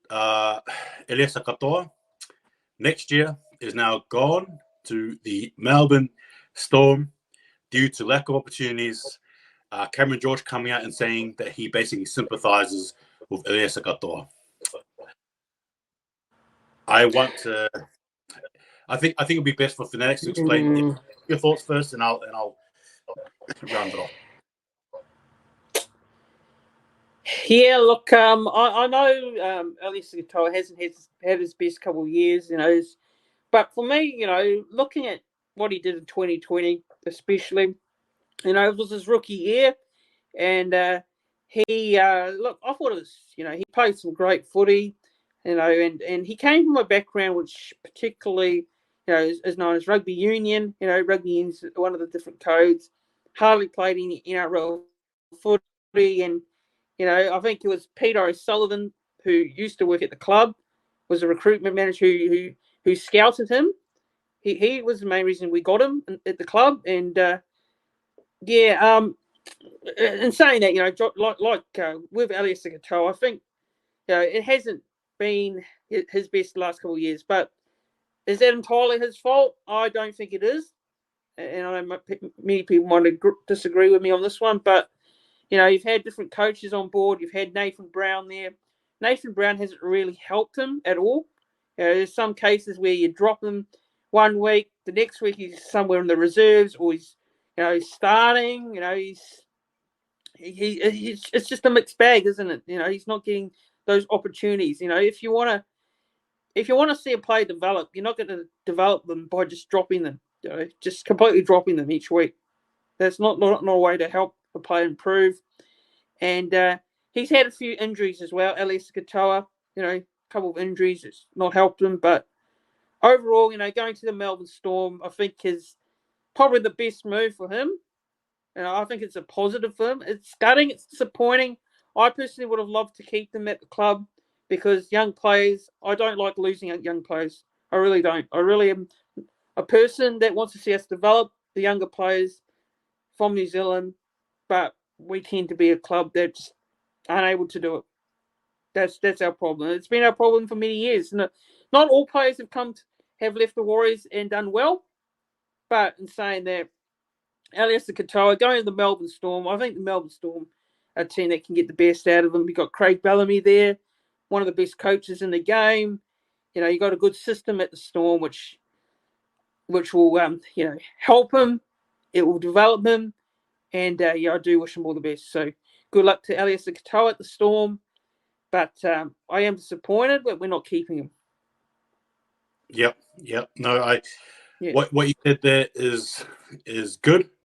Eliesa Katoa next year is now gone to the Melbourne Storm due to lack of opportunities. Cameron George coming out and saying that he basically sympathises with Eliesa Katoa. I think it'd be best for Fanatics to explain your thoughts first, and I'll round it off. Yeah, look, I know Eliesa Katoa hasn't had his best couple of years, but for me, looking at what he did in 2020, especially, it was his rookie year, and he look, I thought it was, he played some great footy, and he came from a background which particularly, is known as rugby union. Rugby union's one of the different codes. Hardly played any NRL footy, and I think it was Peter O'Sullivan, who used to work at the club, was a recruitment manager who scouted him. He was the main reason we got him at the club, and in saying that, with Eliesa Katoa, I think it hasn't been his best the last couple of years. But is that entirely his fault? I don't think it is, and I know many people might disagree with me on this one. But you've had different coaches on board. You've had Nathan Brown there. Nathan Brown hasn't really helped him at all. There's some cases where you drop him one week, the next week he's somewhere in the reserves, or he's starting. It's just a mixed bag, isn't it? He's not getting those opportunities. If you want to see a player develop, you're not going to develop them by just dropping them. Just completely dropping them each week. That's not a way to help a player improve. And he's had a few injuries as well. Eliesa Katoa, a couple of injuries. It's not helped him, but overall, going to the Melbourne Storm, I think is probably the best move for him. I think it's a positive for him. It's gutting. It's disappointing. I personally would have loved to keep them at the club because young players, I don't like losing young players. I really don't. I really am a person that wants to see us develop the younger players from New Zealand, but we tend to be a club that's unable to do it. That's our problem. It's been our problem for many years. Not all players have left the Warriors and done well, but in saying that, Eliesa Katoa going to the Melbourne Storm, I think the Melbourne Storm are a team that can get the best out of them. You've got Craig Bellamy there, one of the best coaches in the game. You got a good system at the Storm, which will help him. It will develop him, and I do wish him all the best. So good luck to Eliesa Katoa at the Storm, but I am disappointed that we're not keeping him. Yep. No, what you said there is good.